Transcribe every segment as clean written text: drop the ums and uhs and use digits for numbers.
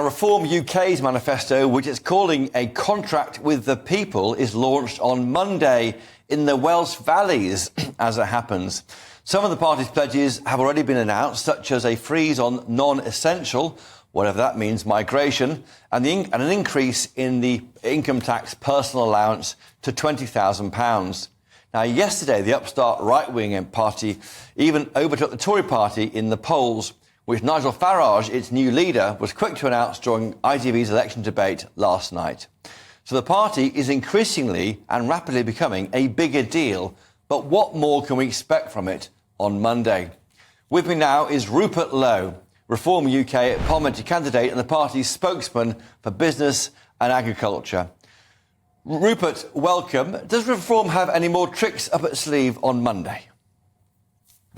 Reform UK's manifesto, which it's calling a contract with the people, is launched on Monday in the Welsh Valleys, as it happens. Some of the party's pledges have already been announced, such as a freeze on non-essential, whatever that means, migration, and an increase in the income tax personal allowance to £20,000. Now, yesterday, the upstart right-wing party even overtook the Tory party in the polls, which Nigel Farage, its new leader, was quick to announce during ITV's election debate last night. So the party is increasingly and rapidly becoming a bigger deal, but what more can we expect from it on Monday? With me now is Rupert Lowe, Reform UK Parliamentary Candidate and the party's spokesman for business and agriculture. Rupert, welcome. Does Reform have any more tricks up its sleeve on Monday?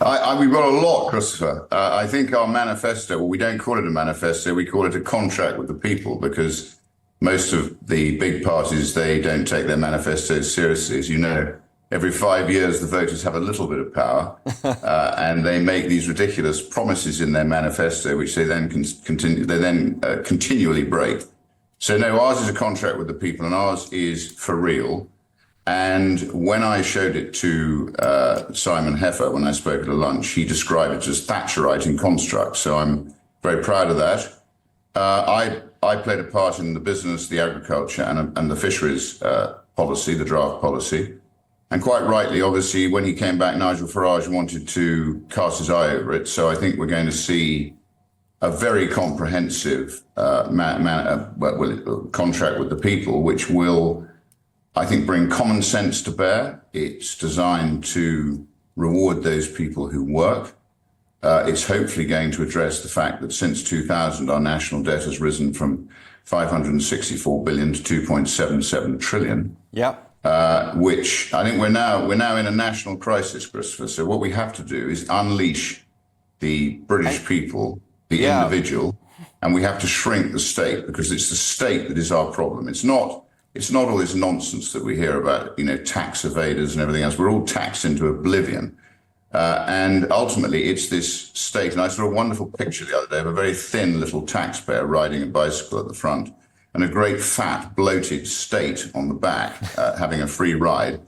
We've got a lot, Christopher. I think our manifesto, well, we don't call it a manifesto, we call it a contract with the people, because most of the big parties, they don't take their manifestos seriously. As you know, every 5 years, the voters have a little bit of power, and they make these ridiculous promises in their manifesto, which they then continually break. So no, ours is a contract with the people, and ours is for real. And when I showed it to Simon Heffer, when I spoke at a lunch, he described it as THATCHERITE and CONSTRUCT. So I'm very proud of that. I played a part in the business, the agriculture and the fisheries policy, the draft policy. And quite rightly, obviously, when he came back, Nigel Farage wanted to cast his eye over it. So I think we're going to see a very comprehensive contract with the people, which will, I think, bring common sense to bear. It's designed to reward those people who work. It's hopefully going to address the fact that since 2000, our national debt has risen from 564 billion to 2.77 trillion. Yeah. Which I think we're now in a national crisis, Christopher. So what we have to do is unleash the British people, the individual, and we have to shrink the state, because it's the state that is our problem. It's not all this nonsense that we hear about, tax evaders and everything else. We're all taxed into oblivion. And ultimately, it's this state. And I saw a wonderful picture the other day of a very thin little taxpayer riding a bicycle at the front and a great fat, bloated state on the back, having a free ride,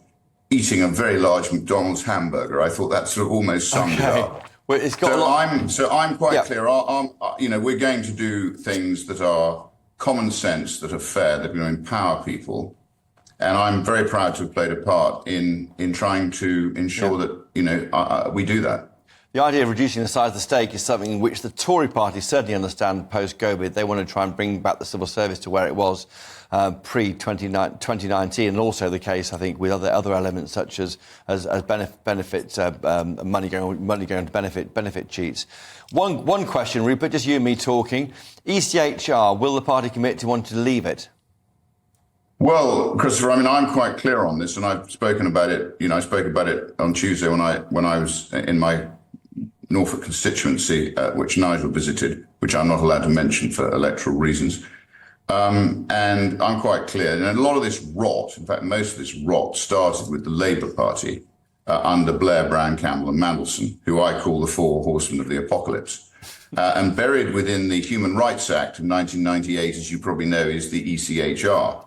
eating a very large McDonald's hamburger. I thought that sort of almost summed it up. Well, it's got I'm quite clear. We're going to do things that are common sense, that are fair, that are going to empower people. And I'm very proud to have played a part in trying to ensure that, we do that. The idea of reducing the size of the stake is something which the Tory party certainly understand post-COVID. They want to try and bring back the civil service to where it was pre-2019, and also the case, I think, with other elements such as benefits, money going to benefit cheats. One question, Rupert, just you and me talking. ECHR, will the party commit to wanting to leave it? Well, Christopher, I'm quite clear on this, and I've spoken about it. I spoke about it on Tuesday when I was in my Norfolk constituency, which Nigel visited, which I'm not allowed to mention for electoral reasons. And I'm quite clear. And a lot of this rot, in fact, most of this rot started with the Labour Party under Blair, Brown, Campbell and Mandelson, who I call the four horsemen of the apocalypse. And buried within the Human Rights Act of 1998, as you probably know, is the ECHR.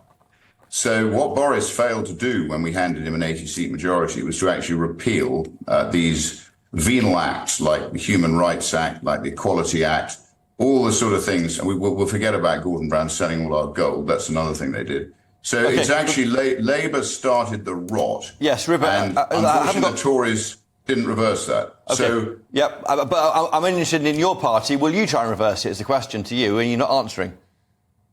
So what Boris failed to do when we handed him an 80-seat majority was to actually repeal these venal acts like the Human Rights Act, like the Equality Act, all the sort of things. And we'll forget about Gordon Brown selling all our gold. That's another thing they did. So it's actually Labour started the rot. Yes, Rupert. And unfortunately, the Tories didn't reverse that. Okay. So, but I'm interested in your party. Will you try and reverse it? It's a question to you, and you're not answering.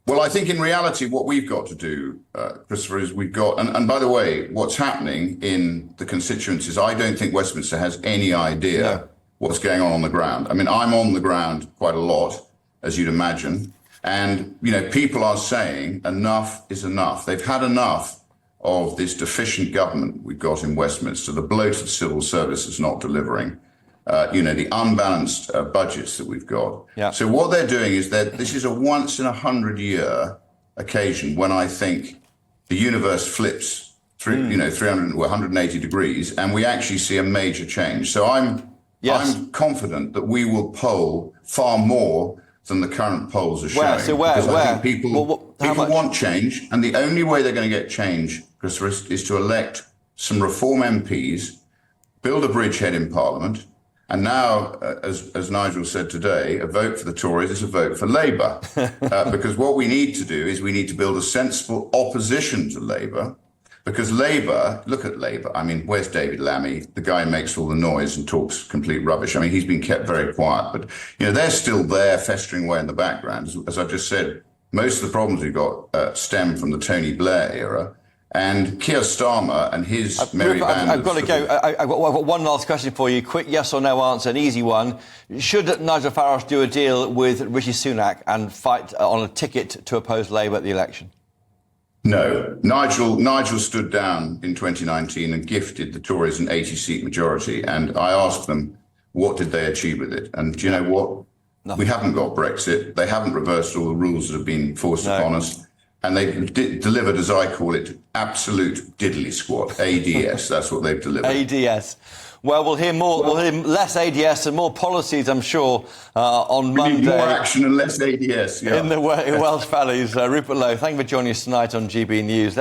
Well, I think in reality, what we've got to do, Christopher, is we've got, and by the way, what's happening in the constituencies, I don't think Westminster has any idea what's going on the ground. I'm on the ground quite a lot, as you'd imagine. And, people are saying enough is enough. They've had enough of this deficient government we've got in Westminster. The bloated civil service is not delivering. The unbalanced budgets that we've got. Yeah. So what they're doing is this is a once in 100-year occasion when I think the universe flips through, 180 degrees, and we actually see a major change. So I'm confident that we will poll far more than the current polls are showing. Where? Because I think People people want change, and the only way they're going to get change, Christopher, is to elect some reform MPs, build a bridgehead in Parliament, and now, as Nigel said today, a vote for the Tories is a vote for Labour. Because what we need to do is we need to build a sensible opposition to Labour. Because Labour, look at Labour. I mean, where's David Lammy? The guy who makes all the noise and talks complete rubbish. I mean, he's been kept very quiet, but they're still there, festering away in the background. As I've just said, most of the problems we've got stem from the Tony Blair era. And Keir Starmer and his merry band. I've got to go. I've got one last question for you. Quick yes or no answer, an easy one. Should Nigel Farage do a deal with Rishi Sunak and fight on a ticket to oppose Labour at the election? No. Nigel stood down in 2019 and gifted the Tories an 80-seat majority. And I asked them, what did they achieve with it? And do you know what? Nothing. We haven't got Brexit. They haven't reversed all the rules that have been forced upon us. And they've delivered, as I call it, absolute diddly squat. ADS, that's what they've delivered. ADS. Well, we'll hear more. We'll hear less ADS and more policies, I'm sure, on Monday. We need more action and less ADS. Yeah. In the Welsh Valleys. Rupert Lowe, thank you for joining us tonight on GB News.